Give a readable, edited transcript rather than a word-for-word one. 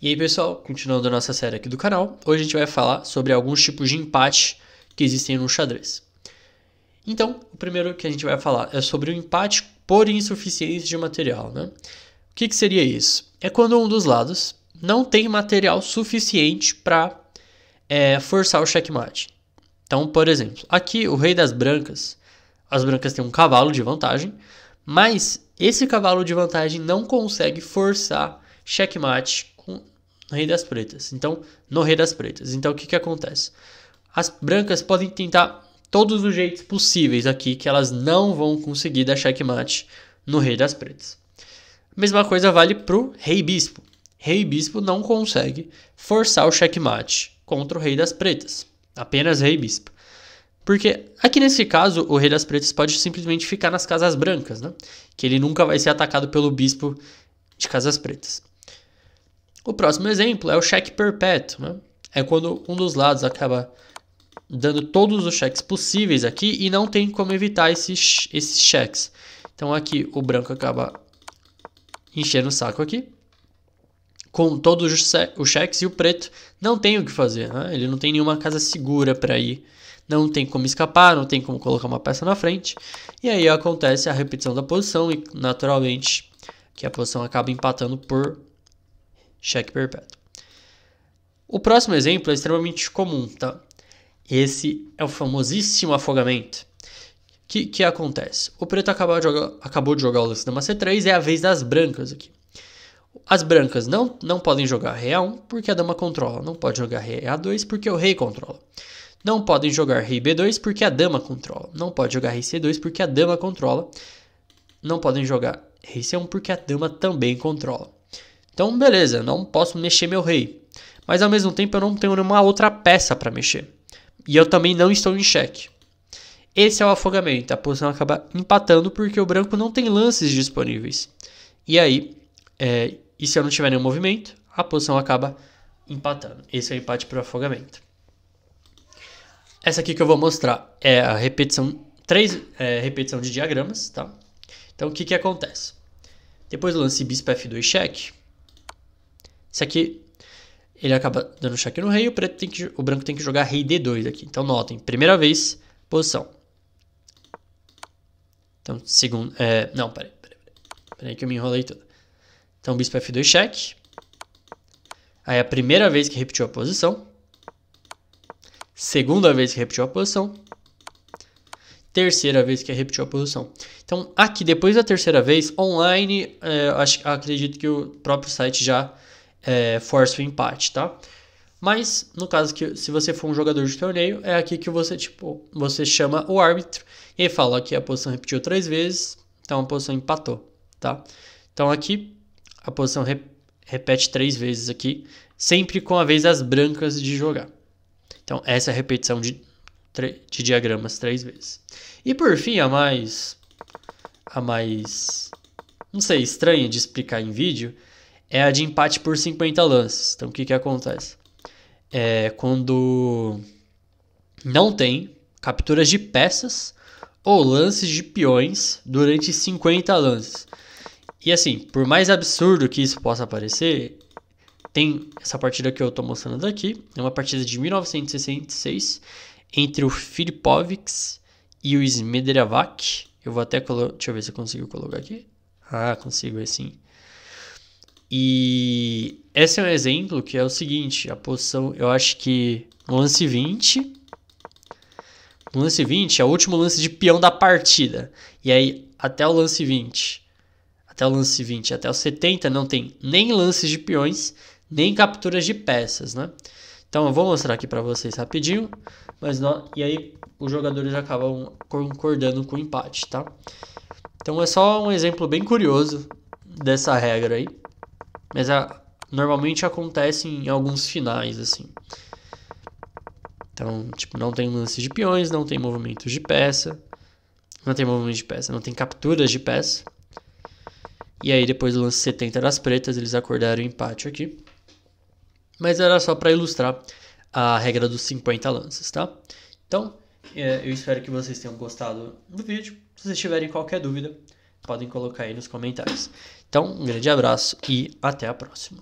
E aí pessoal, continuando a nossa série aqui do canal, hoje a gente vai falar sobre alguns tipos de empate que existem no xadrez. Então, o primeiro que a gente vai falar é sobre o empate por insuficiência de material, né? O que seria isso? É quando um dos lados não tem material suficiente para forçar o checkmate. Então, por exemplo, aqui o rei das brancas, as brancas têm um cavalo de vantagem, mas esse cavalo de vantagem não consegue forçar checkmate com o rei das pretas. Então, no rei das pretas. Então, o que acontece? As brancas podem tentar todos os jeitos possíveis aqui que elas não vão conseguir dar checkmate no rei das pretas. A mesma coisa vale para o rei bispo. Rei bispo não consegue forçar o checkmate contra o rei das pretas. Apenas rei bispo. Porque aqui nesse caso, o rei das pretas pode simplesmente ficar nas casas brancas, né? Que ele nunca vai ser atacado pelo bispo de casas pretas. O próximo exemplo é o cheque perpétuo, né? É quando um dos lados acaba dando todos os cheques possíveis aqui e não tem como evitar esses cheques. Então aqui o branco acaba enchendo o saco aqui com todos os cheques e o preto não tem o que fazer, né? Ele não tem nenhuma casa segura para ir, não tem como escapar, não tem como colocar uma peça na frente. E aí acontece a repetição da posição e naturalmente que a posição acaba empatando por cheque perpétuo. O próximo exemplo é extremamente comum, tá? Esse é o famosíssimo afogamento. O que acontece? O preto acabou de jogar o lance dama C3, é a vez das brancas aqui. As brancas não podem jogar rei A1 porque a dama controla. Não pode jogar rei A2 porque o rei controla. Não podem jogar rei B2 porque a dama controla. Não pode jogar rei C2 porque a dama controla. Não podem jogar rei C1 porque a dama também controla. Então, beleza, não posso mexer meu rei. Mas ao mesmo tempo eu não tenho nenhuma outra peça para mexer. E eu também não estou em xeque. Esse é o afogamento. A posição acaba empatando porque o branco não tem lances disponíveis. E aí, e se eu não tiver nenhum movimento, a posição acaba empatando. Esse é o empate por afogamento. Essa aqui que eu vou mostrar é a repetição, repetição de diagramas, tá? Então, o que acontece? Depois do lance bispo F2 cheque, esse aqui ele acaba dando cheque no rei, o branco tem que jogar rei D2 aqui. Então, notem, primeira vez, posição. Então, segundo... não, peraí que eu me enrolei tudo. Então, bispo F2 cheque. Aí, a primeira vez que repetiu a posição. Segunda vez que repetiu a posição. Terceira vez que repetiu a posição. Então, aqui, depois da terceira vez, online, acredito que o próprio site já força o empate, tá? Mas, no caso que se você for um jogador de torneio, é aqui que você chama o árbitro e fala que a posição repetiu 3 vezes, então a posição empatou, tá? Então aqui a posição repete 3 vezes aqui, sempre com a vez das brancas de jogar. Então essa é a repetição de diagramas 3 vezes. E por fim, a mais, não sei, estranha de explicar em vídeo, é a de empate por 50 lances. Então o que acontece? Quando não tem capturas de peças ou lances de peões durante 50 lances. E assim, por mais absurdo que isso possa parecer, tem essa partida que eu estou mostrando aqui, é uma partida de 1966 entre o Filipovics e o Smederevac. Eu vou até colocar, deixa eu ver se eu consigo colocar aqui. Ah, consigo, assim. E esse é um exemplo que é o seguinte, a posição, eu acho que no lance 20 é o último lance de peão da partida. E aí, até o 70 não tem nem lances de peões, nem capturas de peças, né? Então eu vou mostrar aqui para vocês rapidinho, e aí os jogadores acabam concordando com o empate, tá? Então é só um exemplo bem curioso dessa regra aí. Mas normalmente acontece em alguns finais, assim. Então, tipo, não tem lance de peões, não tem movimentos de peça. Não tem capturas de peça. E aí, depois do lance 70 das pretas, eles acordaram o empate aqui. Mas era só para ilustrar a regra dos 50 lances, tá? Então, eu espero que vocês tenham gostado do vídeo. Se vocês tiverem qualquer dúvida, podem colocar aí nos comentários. Então, um grande abraço e até a próxima.